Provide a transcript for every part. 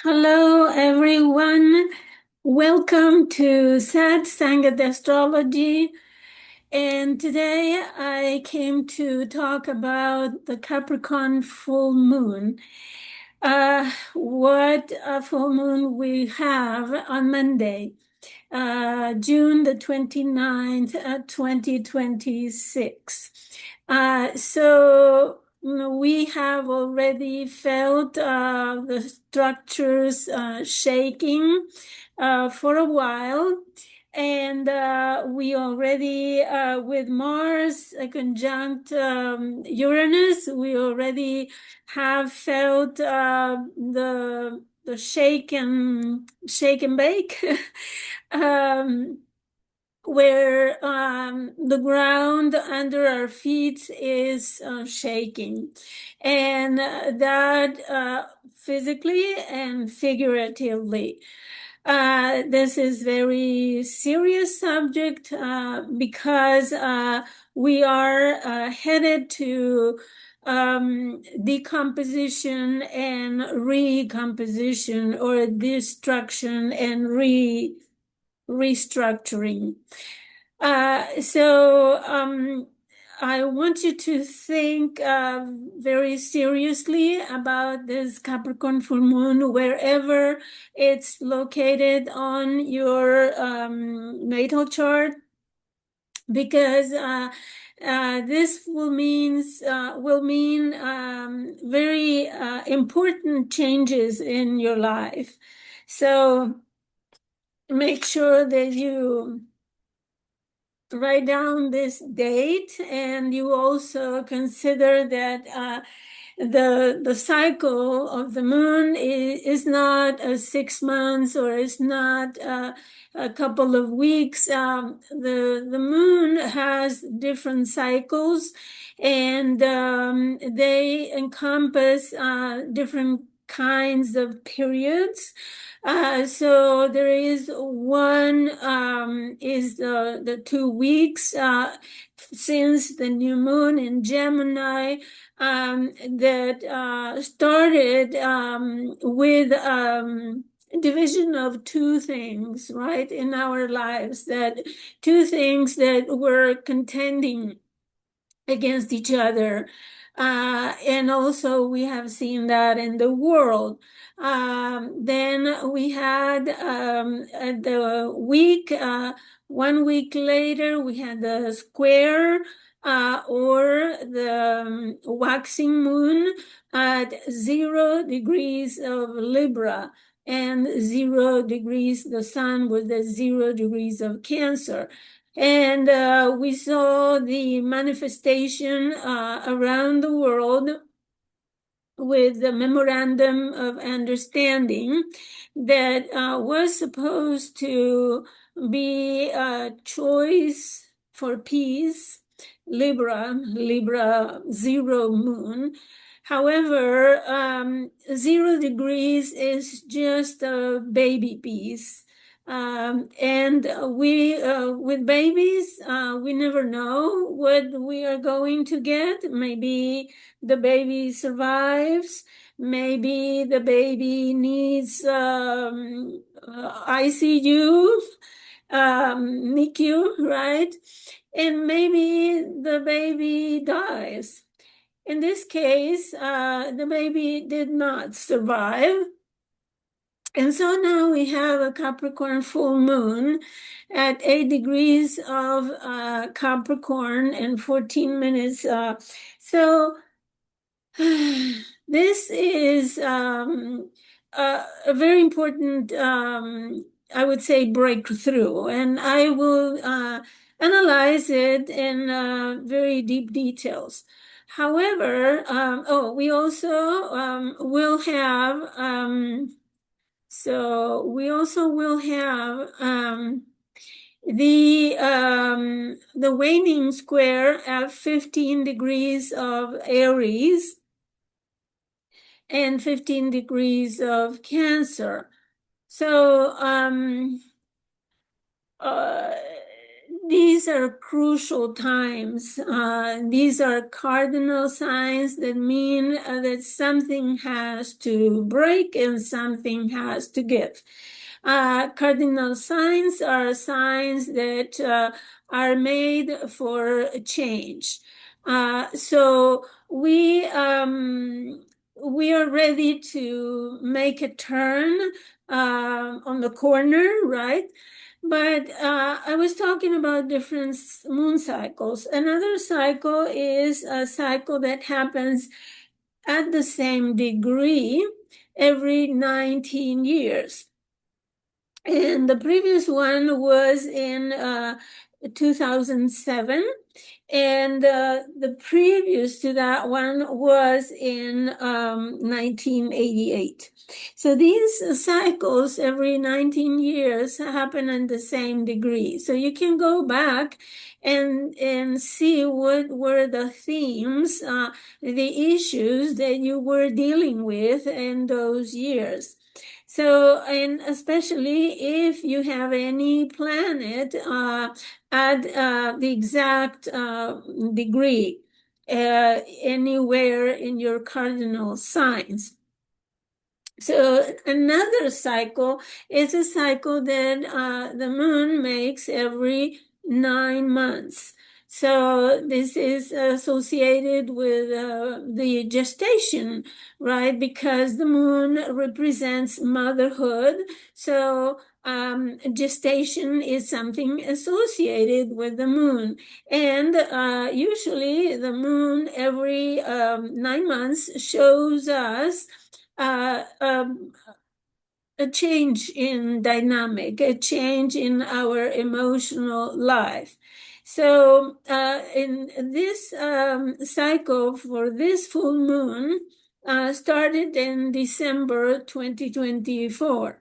Hello, everyone. Welcome to Sangat Astrology. And today I came to talk about the Capricorn full moon. What a full moon we have on Monday, June the 29th, 2026. We have already felt the structures shaking for a while. And we already, with Mars conjunct Uranus, we already have felt the shake and bake, where the ground under our feet is shaking, and that physically and figuratively. This is very serious subject because we are headed to decomposition and recomposition, or destruction and restructuring. I want you to think very seriously about this Capricorn full moon, wherever it's located on your natal chart, because this will mean very important changes in your life. So make sure that you write down this date, and you also consider that the cycle of the moon is not 6 months, or is not a couple of weeks. The moon has different cycles, and they encompass different kinds of periods. So there is one, is the 2 weeks since the new moon in Gemini, that started with division of two things, right, in our lives, that two things that were contending against each other. And also we have seen that in the world. Then we had the week, 1 week later, we had the square, or the waxing moon at 0 degrees of Libra, and 0 degrees, the sun was at 0 degrees of Cancer. And we saw the manifestation around the world with the memorandum of understanding that was supposed to be a choice for peace, Libra zero moon. However, 0 degrees is just a baby piece. And with babies, we never know what we are going to get. Maybe the baby survives. Maybe the baby needs ICU, NICU, right? And maybe the baby dies. In this case, the baby did not survive. And so now we have a Capricorn full moon at 8 degrees of Capricorn and 14 minutes. So this is a very important, I would say, breakthrough. And I will analyze it in very deep details. However, we also will have... So we also will have the waning square at 15 degrees of Aries and 15 degrees of Cancer. So uh, these are crucial times. These are cardinal signs that mean that something has to break and something has to give. Cardinal signs are signs that are made for change. So we are ready to make a turn on the corner, right? But I was talking about different moon cycles. Another cycle is a cycle that happens at the same degree every 19 years. And the previous one was in 2007. And the previous to that one was in 1988. So these cycles every 19 years happen in the same degree. So you can go back and see what were the themes, the issues that you were dealing with in those years. So, and especially if you have any planet at the exact degree anywhere in your cardinal signs. So another cycle is a cycle that the moon makes every 9 months. So this is associated with the gestation, right? Because the moon represents motherhood. So gestation is something associated with the moon. And usually the moon every 9 months shows us a change in dynamic, a change in our emotional life. So in this cycle for this full moon started in December 2024.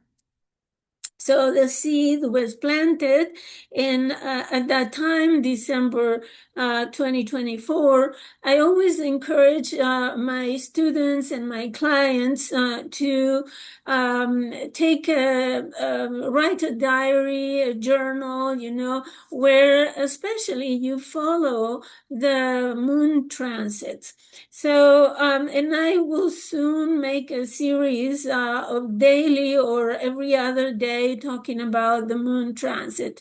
So the seed was planted in at that time, December 2024. I always encourage my students and my clients to write a diary, a journal, where especially you follow the moon transits. So, and I will soon make a series of daily or every other day talking about the moon transit.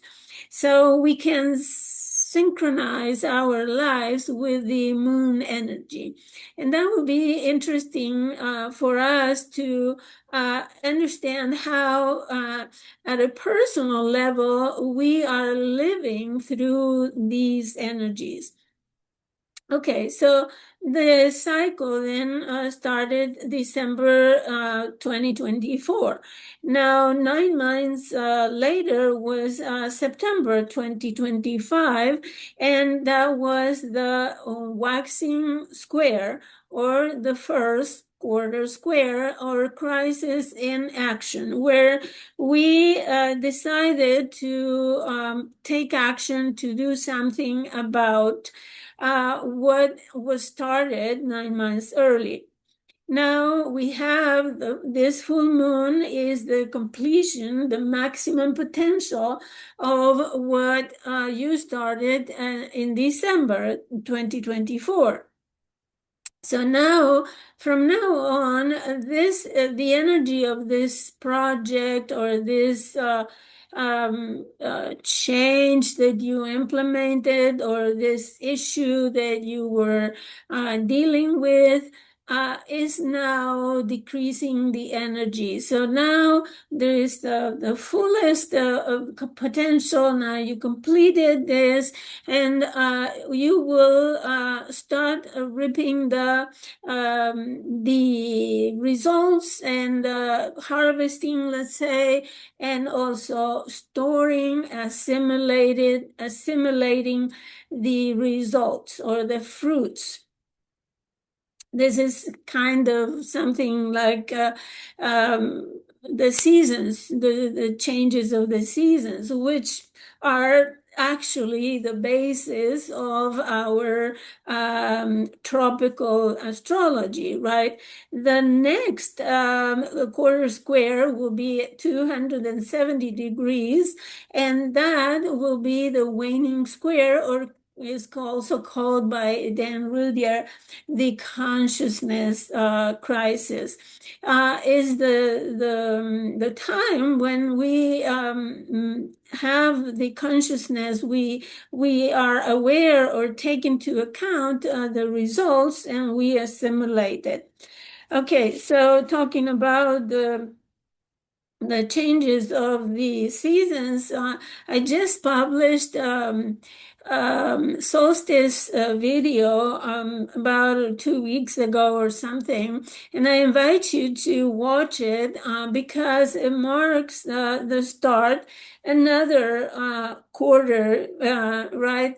So we can synchronize our lives with the moon energy. And that will be interesting for us to understand how, at a personal level, we are living through these energies. Okay, so the cycle then started December 2024. Now, 9 months later was September 2025, and that was the waxing square, or the first quarter square, or crisis in action, where we decided to take action to do something about what was started 9 months early. Now we have this full moon is the completion, the maximum potential of what you started in December 2024. So now, from now on, the energy of this project or this change that you implemented, or this issue that you were dealing with, is now decreasing the energy. So now there is the fullest potential. Now you completed this, and you will start reaping the results and harvesting, let's say, and also storing, assimilating the results or the fruits. This is kind of something like the seasons, the changes of the seasons, which are actually the basis of our tropical astrology, right? The next quarter square will be at 270 degrees, and that will be the waning square, or is also called by Dan Rudier the consciousness crisis. Is the time when we have the consciousness, we are aware or take into account the results, and we assimilate it. Okay, so talking about the changes of the seasons, I just published solstice video about 2 weeks ago or something, and I invite you to watch it because it marks the start another quarter, right?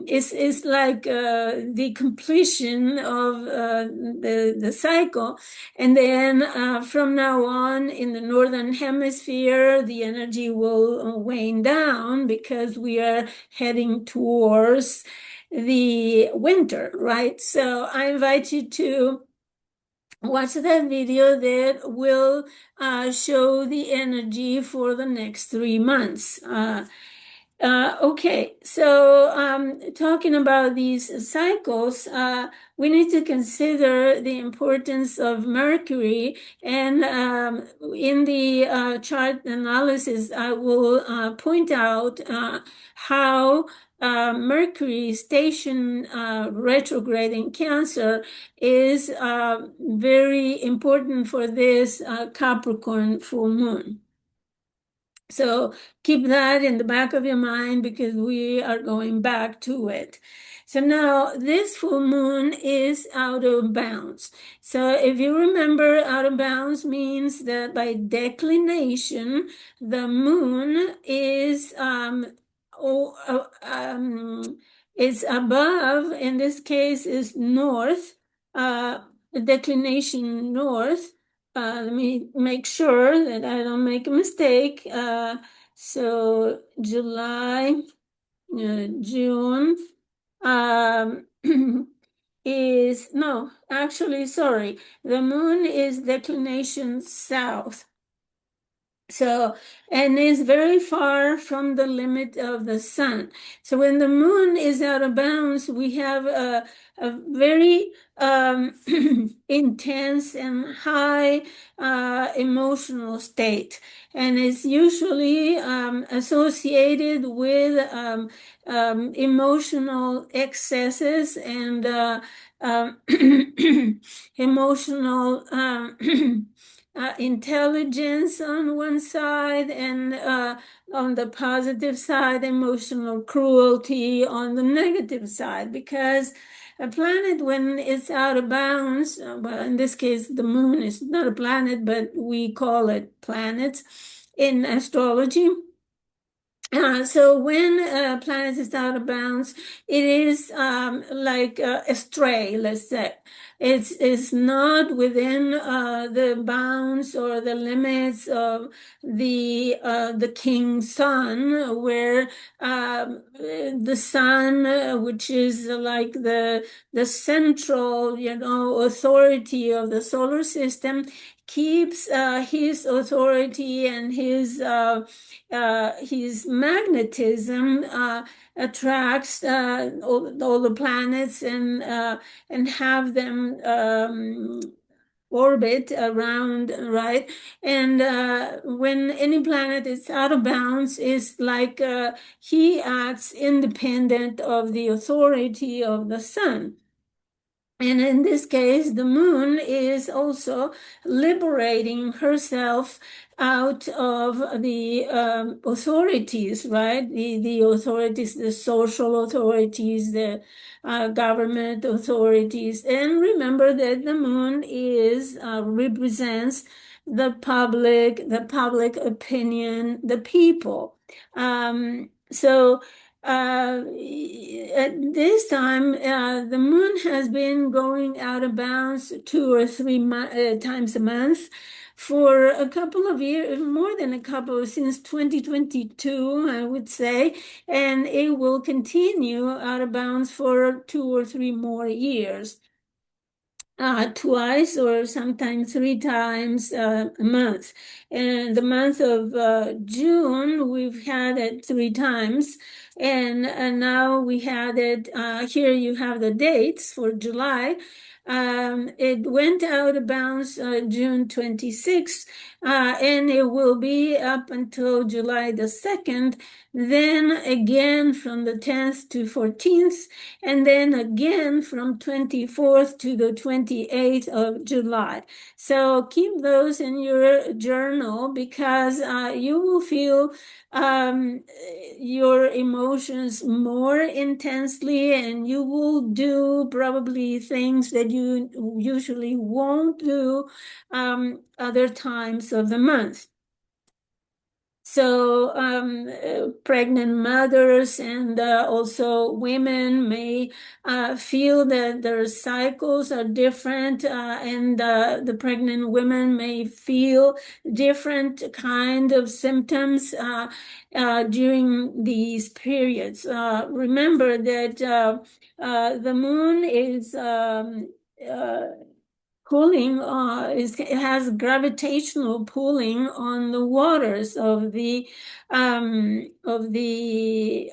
It's like the completion of the cycle, and then from now on in the northern hemisphere, the energy will wane down because we are heading towards the winter, right? So I invite you to watch that video that will show the energy for the next 3 months. Okay, so talking about these cycles, we need to consider the importance of Mercury. And in the chart analysis, I will point out how Mercury station retrograde in Cancer is very important for this Capricorn full moon. So keep that in the back of your mind because we are going back to it. So now this full moon is out of bounds. So if you remember, out of bounds means that by declination, the moon is is above, in this case is north, declination north. Let me make sure that I don't make a mistake. So July, June, um, is, no, actually, sorry. The moon is declination south. So, and is very far from the limit of the sun. So when the moon is out of bounds, we have a very intense and high emotional state. And it's usually associated with emotional excesses and emotional intelligence on one side, and on the positive side, emotional cruelty on the negative side, because a planet, when it's out of bounds, well, in this case, the moon is not a planet, but we call it planets in astrology. So when a planet is out of bounds, it is like astray, let's say. It's not within the bounds or the limits of the king sun, where the sun, which is like the central, authority of the solar system, keeps his authority and his magnetism attracts all the planets and have them orbit around, right? And when any planet is out of bounds, it's like he acts independent of the authority of the sun. And in this case, the moon is also liberating herself out of the authorities, right? The authorities, the social authorities, the government authorities. And remember that the moon is represents the public opinion, the people. So At this time, the moon has been going out of bounds 2 or 3 times a month for a couple of years, more than a couple, since 2022, I would say, and it will continue out of bounds for 2 or 3 more years. Twice or sometimes 3 times a month. And the month of June, we've had it 3 times. And now we had it, here you have the dates for July. It went out of bounds June 26th, and it will be up until July the 2nd, then again from the 10th to 14th, and then again from 24th to the 28th of July. So keep those in your journal, because you will feel your emotions more intensely, and you will do probably things that you usually won't do other times of the month. So pregnant mothers and also women may feel that their cycles are different, and the pregnant women may feel different kind of symptoms during these periods. Remember that the moon is pulling it has gravitational pulling on the waters of the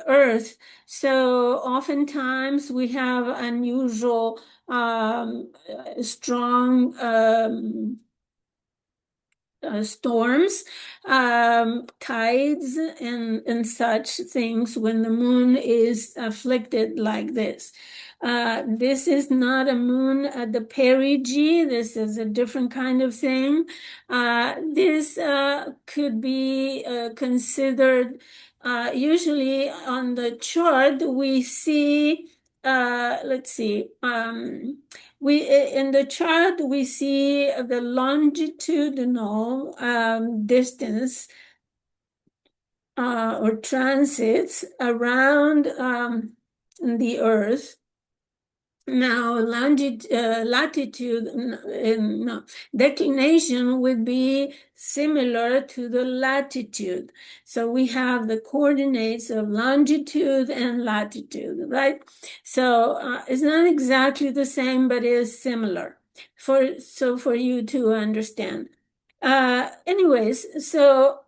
earth. So oftentimes we have unusual strong storms, tides, and such things when the moon is afflicted like this. This is not a moon at the perigee. This is a different kind of thing. This could be considered, usually on the chart, we see, let's see, in the chart we see the longitudinal distance or transits around the Earth. Now, latitude, no, declination would be similar to the latitude. So we have the coordinates of longitude and latitude, right? So it's not exactly the same, but it is similar for you to understand. Anyways, so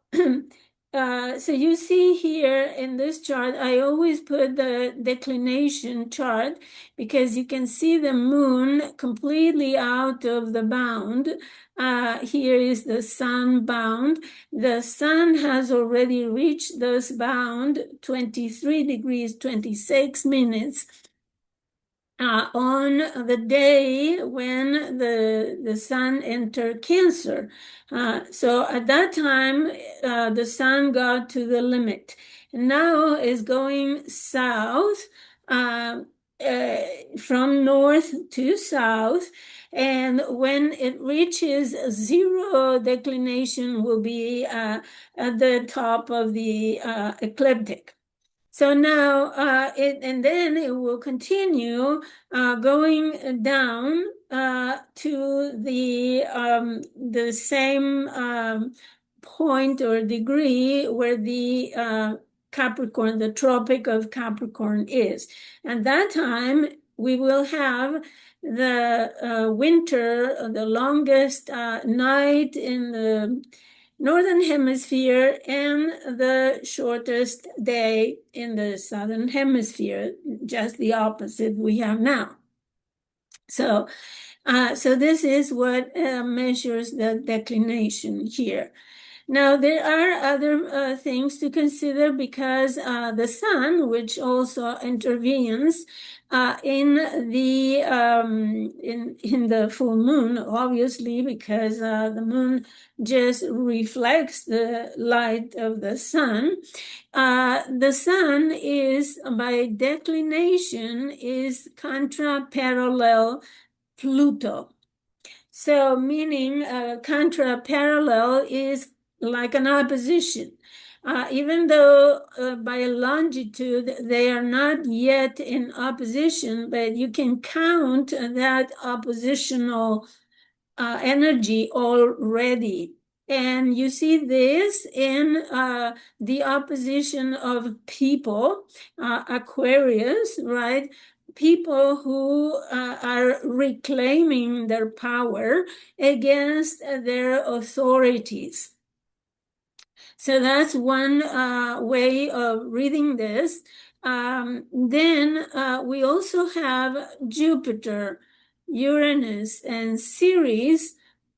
so you see here in this chart, I always put the declination chart because you can see the moon completely out of the bound. Here is the sun bound. The sun has already reached this bound, 23 degrees, 26 minutes. On the day when the sun entered Cancer. So at that time, the sun got to the limit. Now is going south, from north to south. And when it reaches zero, declination will be at the top of the ecliptic. So now, and then it will continue going down to the same point or degree where the Capricorn, the Tropic of Capricorn is. And that time, we will have the winter, the longest night in the Northern Hemisphere and the shortest day in the Southern Hemisphere, just the opposite we have now. So this is what measures the declination here. Now, there are other things to consider because the sun, which also intervenes in the full moon, obviously, because the moon just reflects the light of the sun. The sun is, by declination, is contra-parallel Pluto. So meaning contra-parallel is like an opposition. even though by longitude they are not yet in opposition, but you can count that oppositional energy already. And you see this in the opposition of people, Aquarius, right? People who are reclaiming their power against their authorities. So that's one way of reading this. Then we also have Jupiter, Uranus, and Ceres.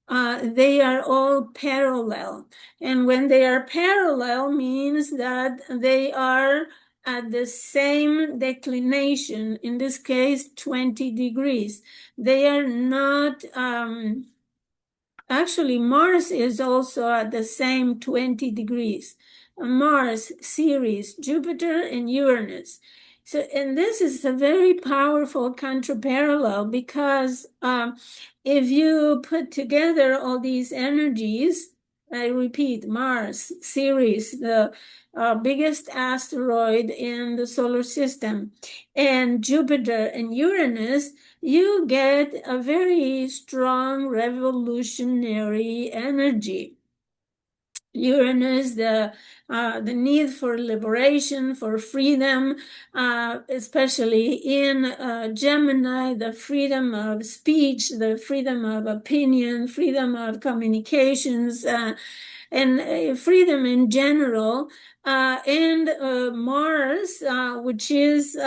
They are all parallel. And when they are parallel means that they are at the same declination, in this case, 20 degrees. They are not actually, Mars is also at the same 20 degrees. Mars, Ceres, Jupiter, and Uranus. So, and this is a very powerful contraparallel because if you put together all these energies, I repeat, Mars, Ceres, the biggest asteroid in the solar system, and Jupiter and Uranus, you get a very strong revolutionary energy. Uranus, the need for liberation, for freedom, especially in Gemini, the freedom of speech, the freedom of opinion, freedom of communications, and freedom in general. And Mars, which is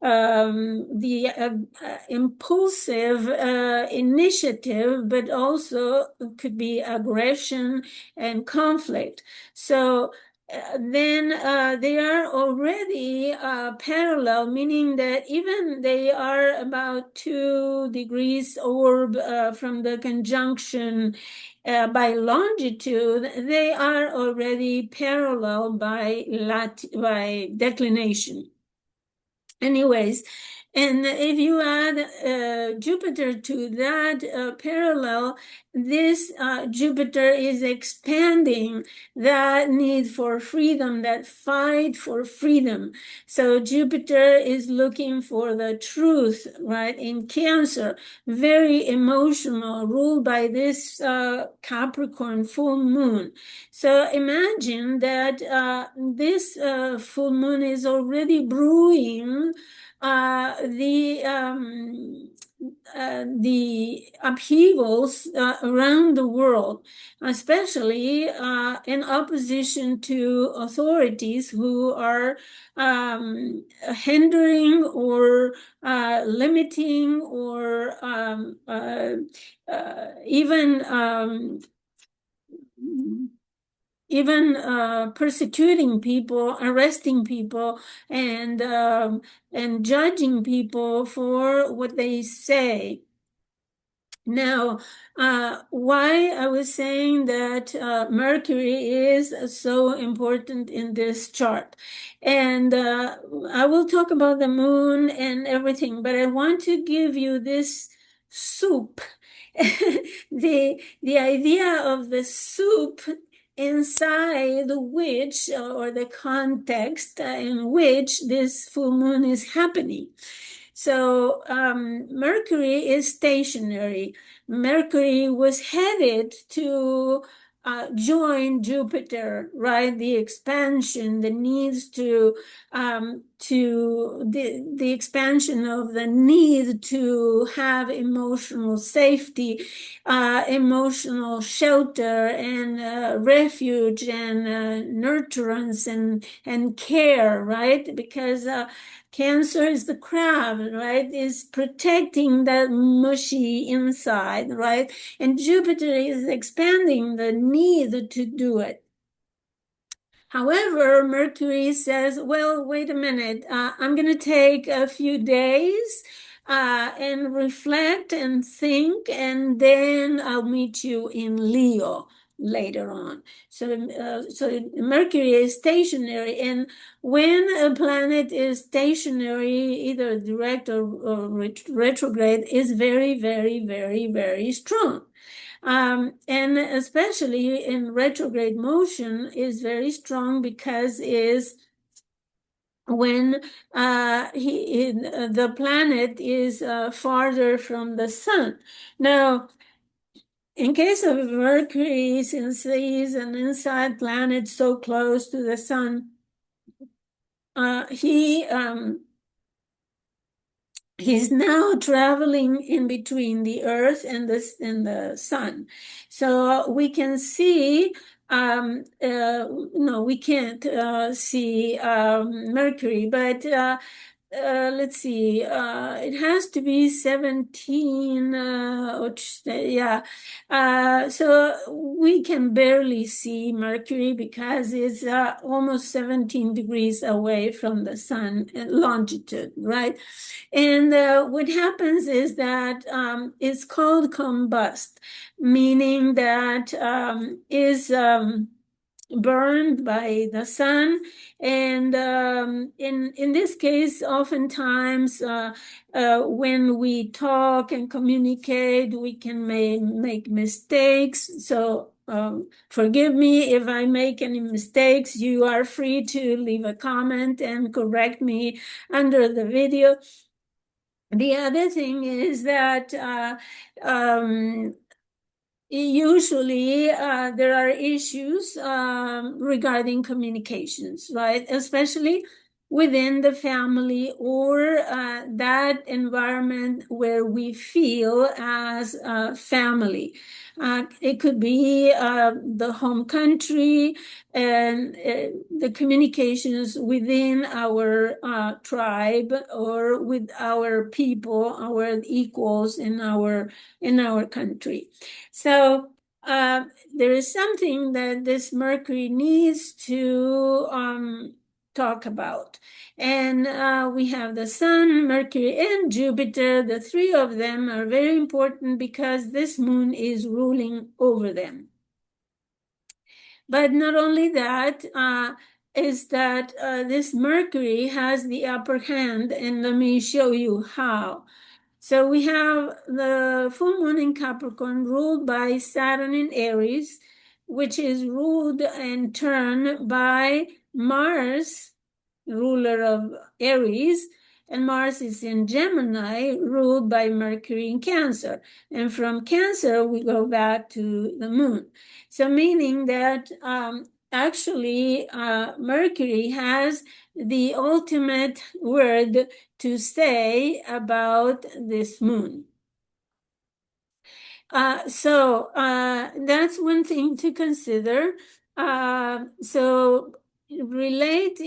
the impulsive initiative, but also could be aggression and conflict. So then they are already parallel, meaning that even they are about 2 degrees orb from the conjunction by longitude, they are already parallel by declination. Anyways, and if you add Jupiter to that parallel, this Jupiter is expanding that need for freedom, that fight for freedom. So Jupiter is looking for the truth, right? In Cancer, very emotional, ruled by this Capricorn full moon. So imagine that this full moon is already brewing the upheavals around the world, especially in opposition to authorities who are hindering or limiting or even persecuting people, arresting people, and judging people for what they say. Now, why I was saying that Mercury is so important in this chart. And I will talk about the moon and everything, but I want to give you this soup. The idea of the soup inside which, or the context in which this full moon is happening. So Mercury is stationary. Mercury was headed to join Jupiter, right? The expansion, the needs to the expansion of the need to have emotional safety, emotional shelter, and refuge, and nurturance, and care, right? Because Cancer is the crab, right? Is protecting that mushy inside, right? And Jupiter is expanding the need to do it. However, Mercury says, well, wait a minute, I'm going to take a few days and reflect and think, and then I'll meet you in Leo later on. So Mercury is stationary, and when a planet is stationary, either direct or retrograde, is very, very, very, very strong. And especially in retrograde motion is very strong because is when the planet is farther from the sun. Now, in case of Mercury, since he's an inside planet so close to the sun, he's now traveling in between the Earth and the sun. So we can see, no, we can't see Mercury, but let's see, it has to be 17, yeah. So we can barely see Mercury because it's almost 17 degrees away from the sun longitude, right? And what happens is that it's called combust, meaning that is burned by the sun. And in this case, oftentimes when we talk and communicate, we can make mistakes. So forgive me if I make any mistakes. You are free to leave a comment and correct me under the video. The other thing is that usually there are issues regarding communications, right? Especially within the family or that environment where we feel as a family. It could be the home country and the communications within our tribe or with our people, our equals in our country. So there is something that this Mercury needs to talk about. And we have the Sun, Mercury, and Jupiter. The three of them are very important because this moon is ruling over them. But not only that, is that this Mercury has the upper hand, and let me show you how. So we have the full moon in Capricorn ruled by Saturn in Aries, which is ruled in turn by Mars, ruler of Aries, and Mars is in Gemini, ruled by Mercury in Cancer. And from Cancer, we go back to the moon. So meaning that actually Mercury has the ultimate word to say about this moon. So that's one thing to consider. So relate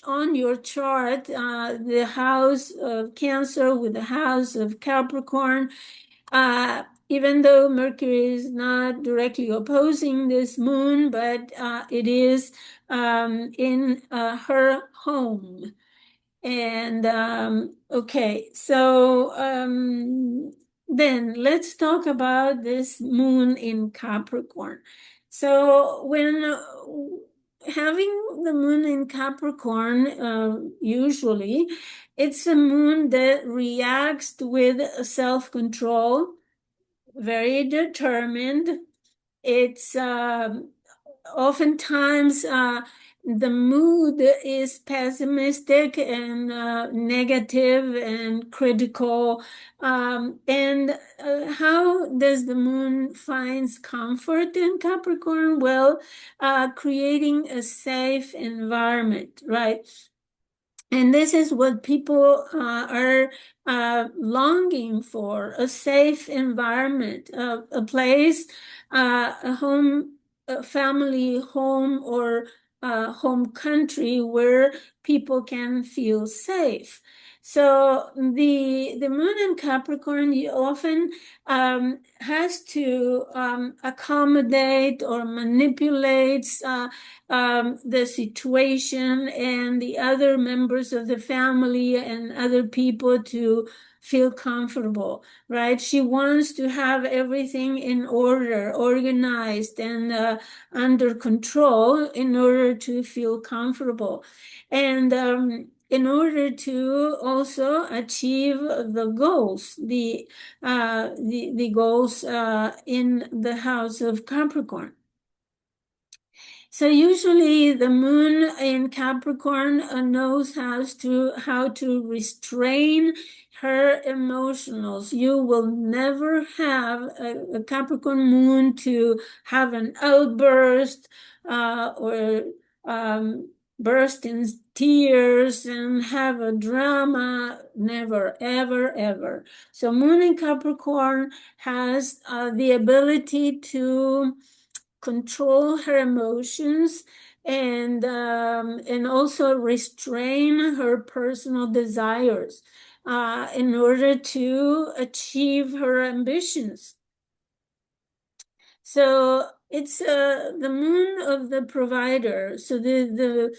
on your chart the house of Cancer with the house of Capricorn. Even though Mercury is not directly opposing this moon, but it is in her home. And okay, so then let's talk about this moon in Capricorn. So when having the moon in Capricorn, usually it's a moon that reacts with self-control, very determined. It's oftentimes the mood is pessimistic and negative and critical. And how does the moon finds comfort in Capricorn? Well, creating a safe environment, right? And this is what people are longing for, a safe environment, a place, a home, a family home or home country where people can feel safe. So the moon in Capricorn often has to accommodate or manipulates the situation and the other members of the family and other people to feel comfortable, right? She wants to have everything in order, organized and under control in order to feel comfortable. And in order to also achieve the goals, the goals in the house of Capricorn. So usually the moon in Capricorn knows how to restrain her emotionals. You will never have a Capricorn moon to have an outburst or burst in tears and have a drama. Never, ever, ever. So moon in Capricorn has the ability to control her emotions and also restrain her personal desires in order to achieve her ambitions. So it's the moon of the provider. So the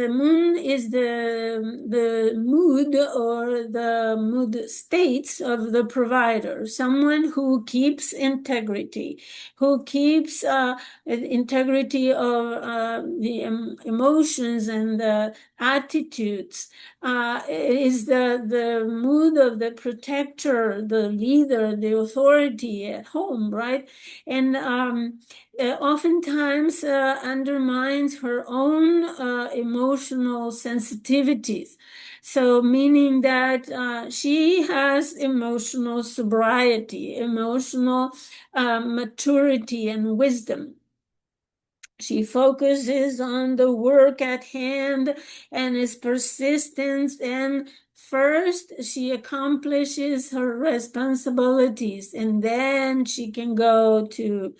moon is the mood or the mood states of the provider, someone who keeps integrity, who keeps integrity of the emotions and the attitudes. Is the mood of the protector, the leader, the authority at home, right? And oftentimes undermines her own emotional sensitivities. So, meaning that she has emotional sobriety, emotional maturity, and wisdom. She focuses on the work at hand and is persistent, and first she accomplishes her responsibilities, and then she can go to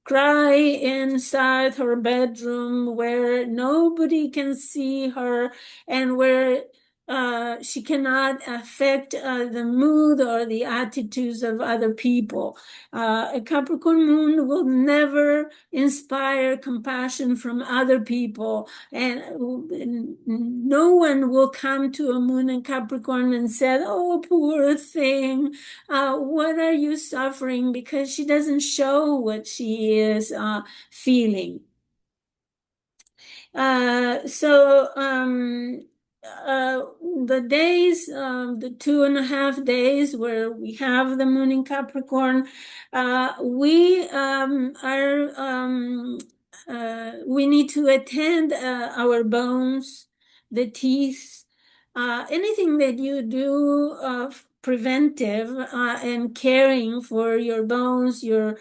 cry inside her bedroom where nobody can see her and where she cannot affect the mood or the attitudes of other people. A Capricorn moon will never inspire compassion from other people, and no one will come to a moon in Capricorn and say, "Oh, poor thing, what are you suffering?" Because she doesn't show what she is feeling. The days, the 2.5 days where we have the moon in Capricorn, we need to attend our bones, the teeth, anything that you do preventive and caring for your bones, your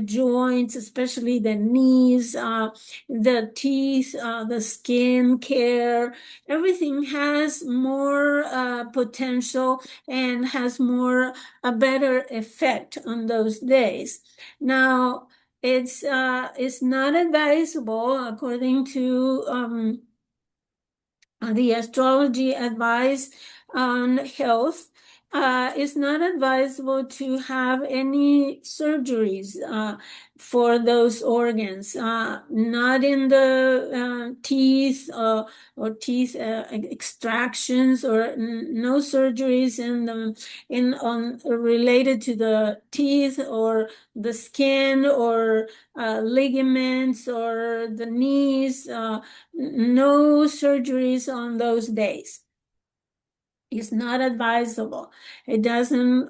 joints, especially the knees, the teeth, the skin care. Everything has more potential and has a better effect on those days. Now, it's not advisable, according to the astrology advice on health. It's not advisable to have any surgeries for those organs, not in the teeth or teeth extractions, or no surgeries on related to the teeth or the skin or ligaments or the knees. No surgeries on those days. It's not advisable. It doesn't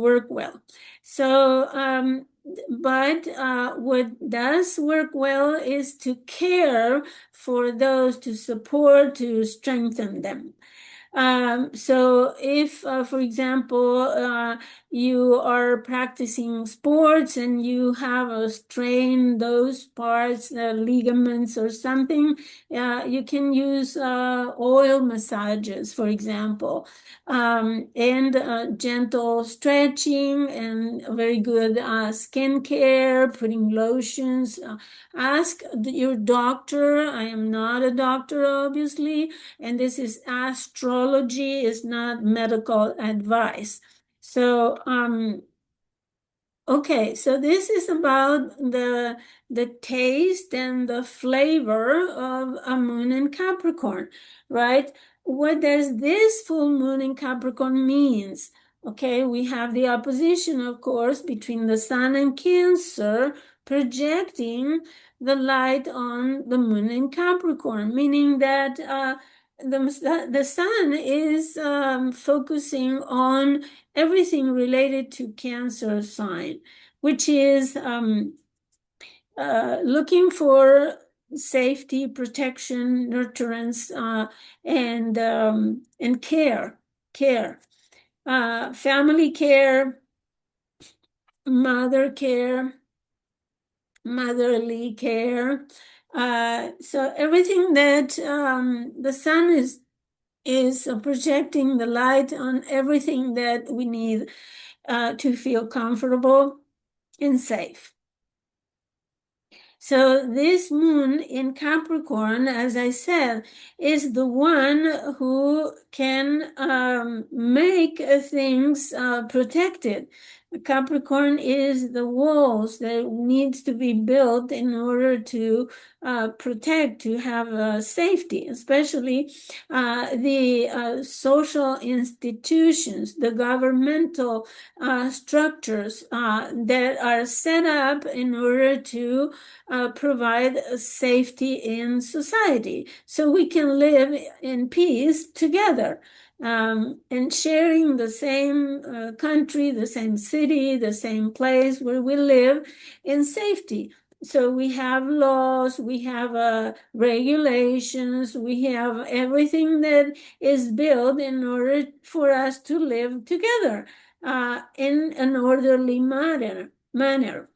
work well. So, but what does work well is to care for those, to support, to strengthen them. So if, for example, you are practicing sports and you have a strain those parts, ligaments or something, you can use oil massages, for example, and gentle stretching and very good skin care, putting lotions. Ask your doctor. I am not a doctor, obviously, and this is astrology, is not medical advice. So, okay, so this is about the taste and the flavor of a moon in Capricorn, right? What does this full moon in Capricorn means? Okay, we have the opposition, of course, between the sun and Cancer, projecting the light on the moon in Capricorn, meaning that the sun is focusing on everything related to Cancer sign, which is looking for safety, protection, nurturance, and care, family care, mother care, motherly care. So everything that the sun is projecting the light on everything that we need to feel comfortable and safe. So this moon in Capricorn, as I said, is the one who can make things protected. Capricorn is the walls that needs to be built in order to protect, to have safety, especially the social institutions, the governmental structures that are set up in order to provide safety in society so we can live in peace together. And sharing the same country, the same city, the same place where we live in safety. So we have laws, we have regulations, we have everything that is built in order for us to live together in an orderly manner.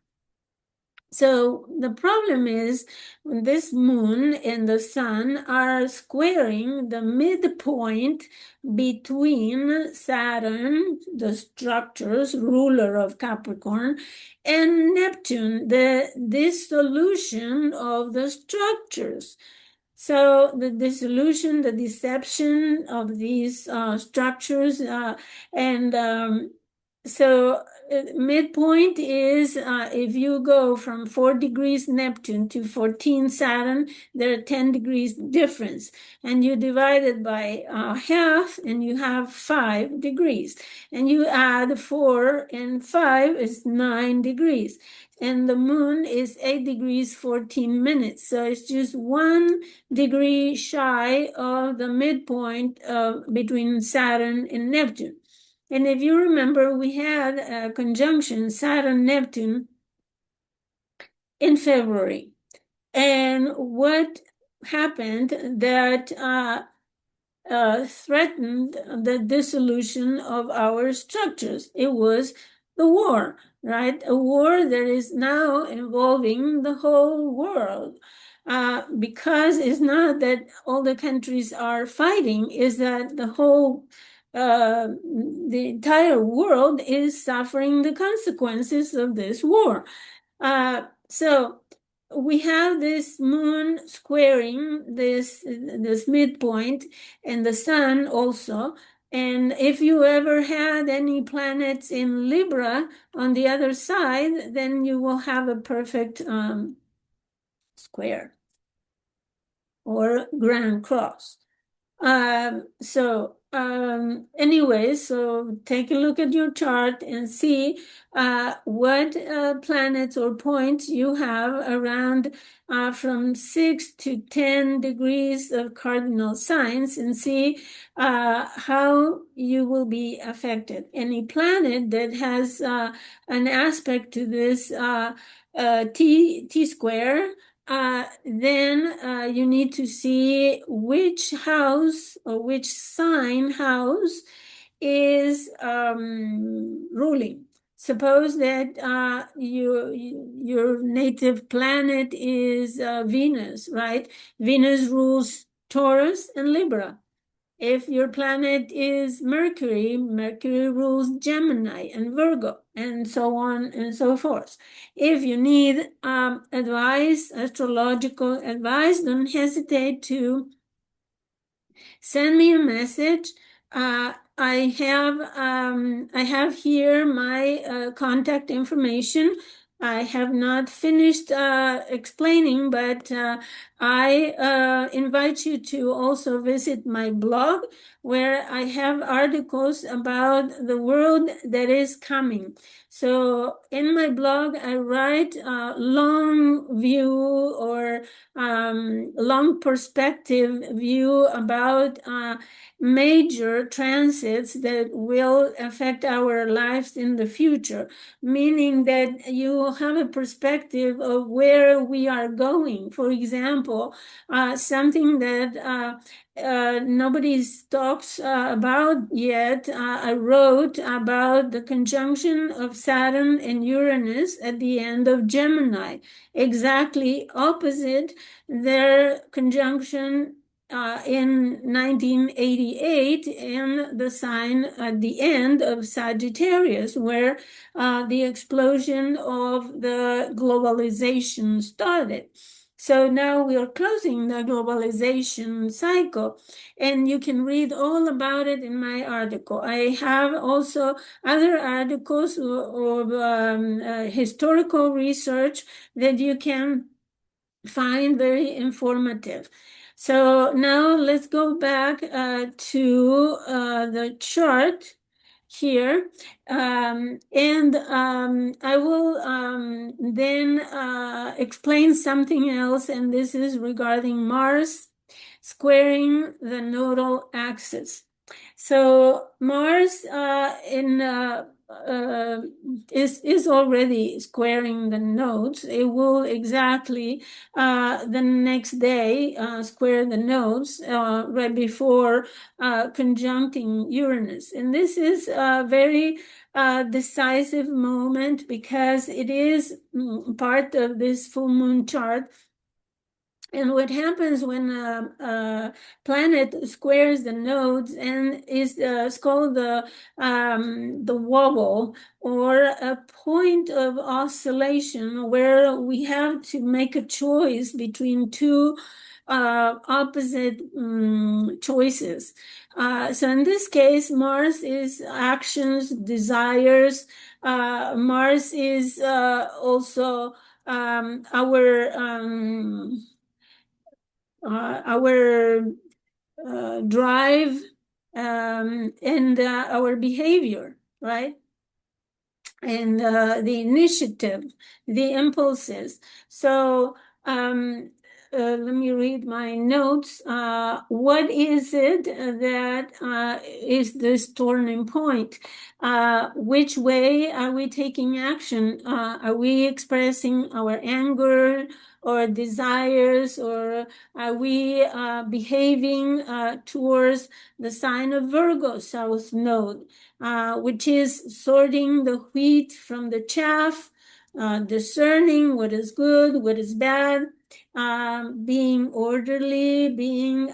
So the problem is when this moon and the sun are squaring the midpoint between Saturn, the structures, ruler of Capricorn, and Neptune, the dissolution of the structures. So the dissolution, the deception of these structures, and so midpoint is if you go from 4 degrees Neptune to 14 Saturn, there are 10 degrees difference. And you divide it by half and you have 5 degrees. And you add 4 and 5 is 9 degrees. And the moon is 8 degrees 14 minutes. So it's just 1 degree shy of the midpoint between Saturn and Neptune. And if you remember, we had a conjunction Saturn-Neptune in February. And what happened that threatened the dissolution of our structures? It was the war, right? A war that is now involving the whole world. Because it's not that all the countries are fighting, is that the entire world is suffering the consequences of this war. So we have this moon squaring this midpoint and the sun also. And if you ever had any planets in Libra on the other side, then you will have a perfect square or grand cross. Anyway, so take a look at your chart and see what planets or points you have around from 6 to 10 degrees of cardinal signs and see how you will be affected. Any planet that has an aspect to this T square, then you need to see which house or which sign house is ruling. Suppose that your native planet is Venus, right? Venus rules Taurus and Libra. If your planet is Mercury, Mercury rules Gemini and Virgo, and so on and so forth. If you need advice, astrological advice, don't hesitate to send me a message. I have here my contact information. I have not finished explaining, but I invite you to also visit my blog, where I have articles about the world that is coming. So in my blog, I write a long view or long perspective view about major transits that will affect our lives in the future, meaning that you have a perspective of where we are going. For example, something that nobody talks about yet. I wrote about the conjunction of Saturn and Uranus at the end of Gemini, exactly opposite their conjunction in 1988 in the sign at the end of Sagittarius, where the explosion of the globalization started. So now we are closing the globalization cycle, and you can read all about it in my article. I have also other articles of historical research that you can find very informative. So now let's go back to the chart here, and I will then explain something else, and this is regarding Mars squaring the nodal axis. So Mars is already squaring the nodes. It will exactly the next day square the nodes right before conjuncting Uranus, and this is a very decisive moment because it is part of this full moon chart. And what happens when a planet squares the nodes and is called the wobble, or a point of oscillation where we have to make a choice between two opposite choices. So in this case, Mars is actions, desires. Mars is also our drive and our behavior, right? And the initiative, the impulses. So let me read my notes. What is it that is this turning point? Which way are we taking action? Are we expressing our anger or desires, or are we behaving towards the sign of Virgo, South Node, which is sorting the wheat from the chaff, discerning what is good, what is bad, being orderly, being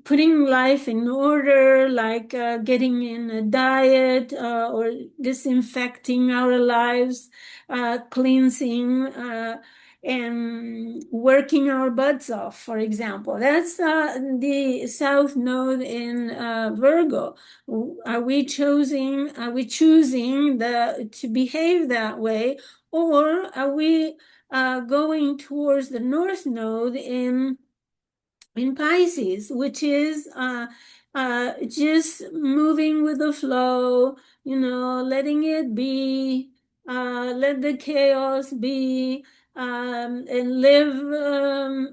putting life in order, like getting in a diet or disinfecting our lives, cleansing, and working our butts off, for example. That's the South Node in Virgo. Are we choosing to behave that way, or are we going towards the North Node in Pisces, which is just moving with the flow, letting it be, let the chaos be, and live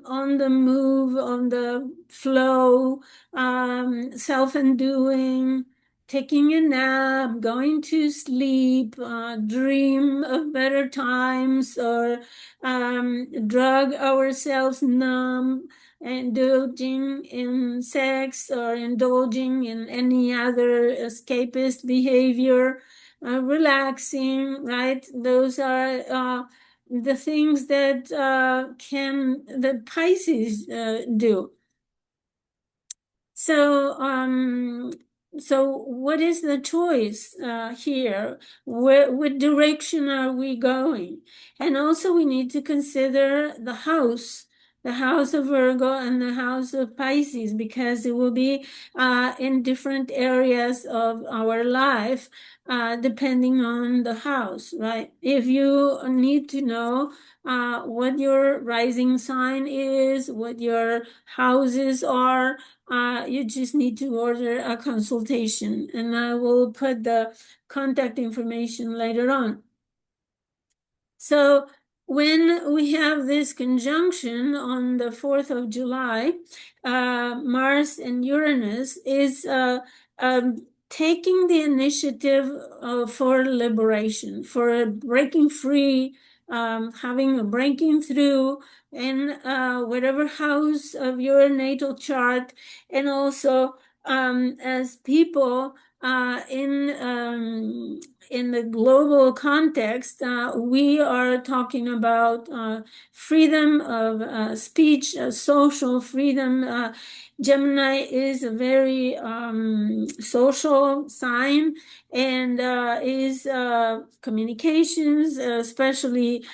on the move, on the flow, self-undoing, taking a nap, going to sleep, dream of better times, or drug ourselves numb, indulging in sex or indulging in any other escapist behavior, relaxing, right? Those are the things that the Pisces do. So what is the choice here? What direction are we going? And also we need to consider the house the house of Virgo and the house of Pisces, because it will be in different areas of our life, depending on the house, right? If you need to know what your rising sign is, what your houses are, you just need to order a consultation, and I will put the contact information later on. So when we have this conjunction on the 4th of July, Mars and Uranus is taking the initiative for liberation, for breaking free, having a breaking through in whatever house of your natal chart, and also as people in the global context, we are talking about freedom of speech, social freedom. Gemini is a very social sign, and is communications, especially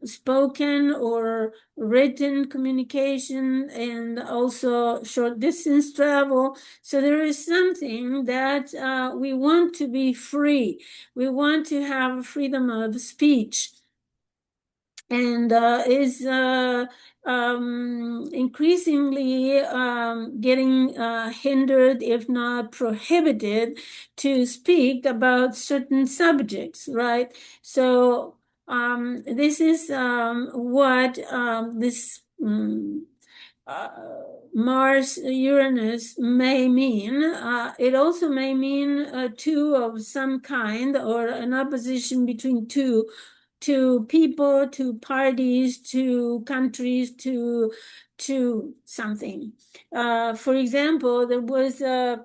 spoken or written communication, and also short distance travel. So there is something that we want to be free. We want to have freedom of speech, and is increasingly getting hindered, if not prohibited, to speak about certain subjects, right? So this is what this Mars Uranus may mean. It also may mean two of some kind, or an opposition between two, to people, to parties, to countries, to something. For example, there was the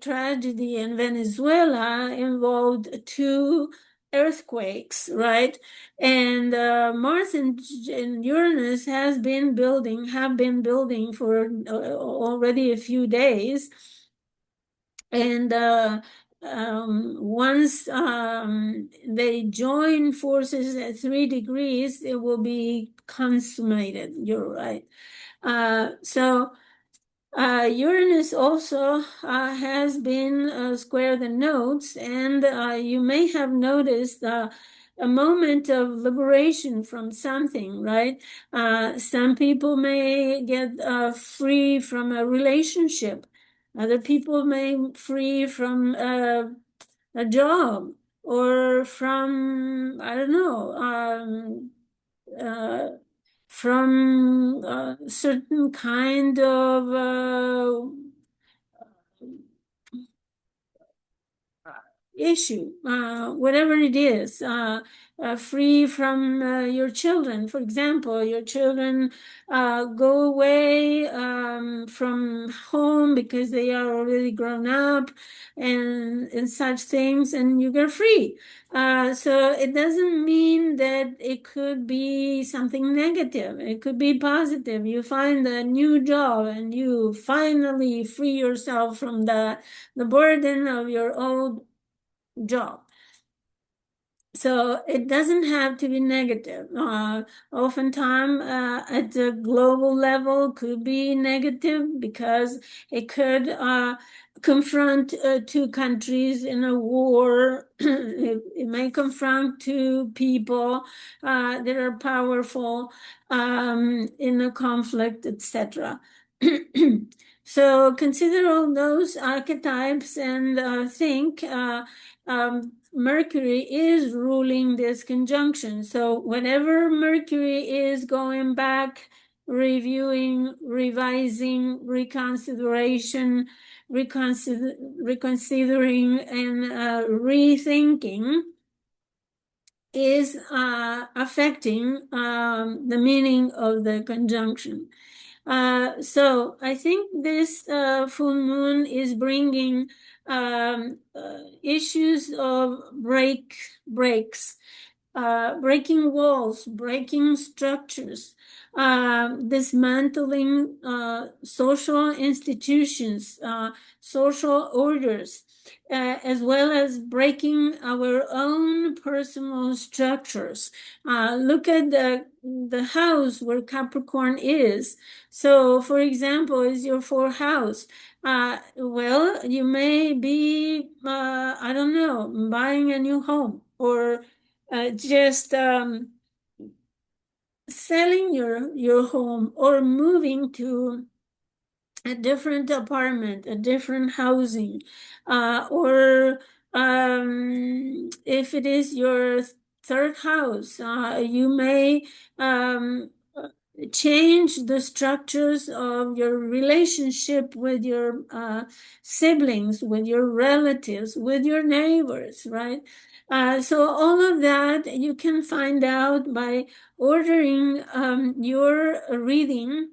tragedy in Venezuela involved two earthquakes, right? And Mars and Uranus have been building for already a few days. And once they join forces at 3 degrees, it will be consummated. You're right. So Uranus also has been square the nodes, and you may have noticed a moment of liberation from something, right? Some people may get free from a relationship. Other people may free from a job, or from, I don't know, uh, from a certain kind of issue, whatever it is, free from your children. For example, your children go away from home because they are already grown up, and such things, and you get free. So it doesn't mean that it could be something negative. It could be positive. You find a new job and you finally free yourself from the burden of your old job. So it doesn't have to be negative. Oftentimes, at the global level, could be negative because it could confront two countries in a war. It may confront two people that are powerful in a conflict, etc. So consider all those archetypes and think Mercury is ruling this conjunction. So whenever Mercury is going back, reviewing, revising, reconsidering, and rethinking, is affecting the meaning of the conjunction. So I think this full moon is bringing issues of breaks, breaking walls, breaking structures, dismantling social institutions, social orders. as well as breaking our own personal structures. Look at the house where Capricorn is. So, for example, is your fourth house. Well, you may be, I don't know, buying a new home or just selling your home or moving to a different apartment, a different housing, or if it is your third house, you may change the structures of your relationship with your siblings, with your relatives, with your neighbors, right? So all of that you can find out by ordering your reading,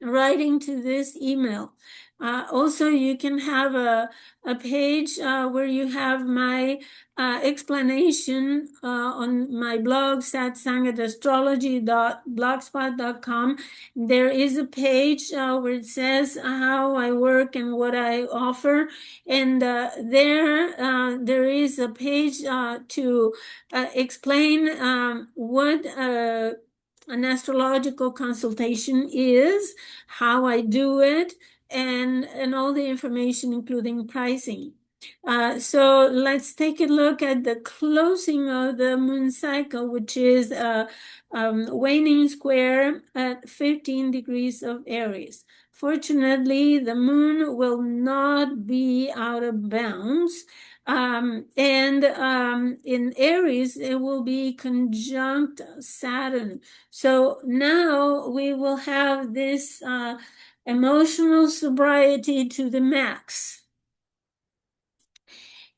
writing to this email. Also, you can have a page where you have my explanation on my blog, satsang@astrology.blogspot.com. There is a page where it says how I work and what I offer. And there is a page to explain what an astrological consultation is, how I do it, and all the information, including pricing. So let's take a look at the closing of the moon cycle, which is waning square at 15 degrees of Aries. Fortunately, the moon will not be out of bounds. And in Aries, it will be conjunct Saturn. So now we will have this emotional sobriety to the max.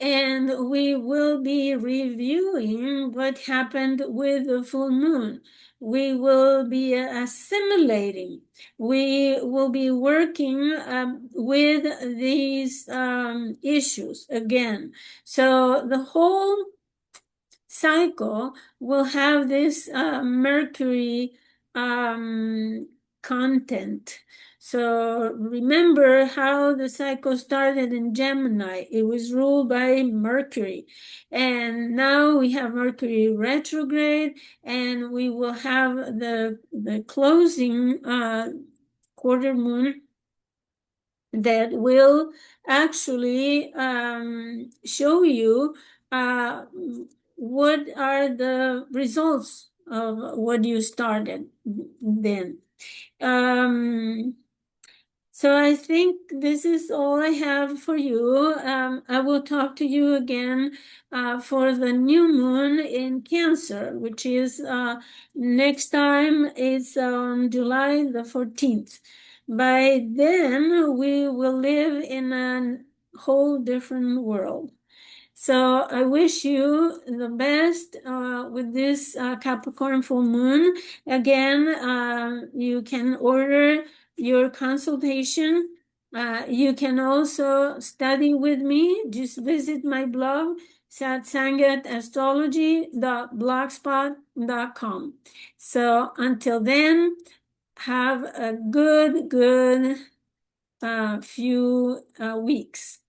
And we will be reviewing what happened with the full moon. We will be assimilating. We will be working with these issues again. So the whole cycle will have this Mercury content. So remember how the cycle started in Gemini. It was ruled by Mercury. And now we have Mercury retrograde, and we will have the closing quarter moon that will actually show you what are the results of what you started then. So I think this is all I have for you. I will talk to you again for the new moon in Cancer, which is next time. It's on July the 14th. By then, we will live in a whole different world. So I wish you the best with this Capricorn full moon. Again, you can order your consultation. You can also study with me. Just visit my blog, satsangat.astrology.blogspot.com. So until then, have a good few weeks.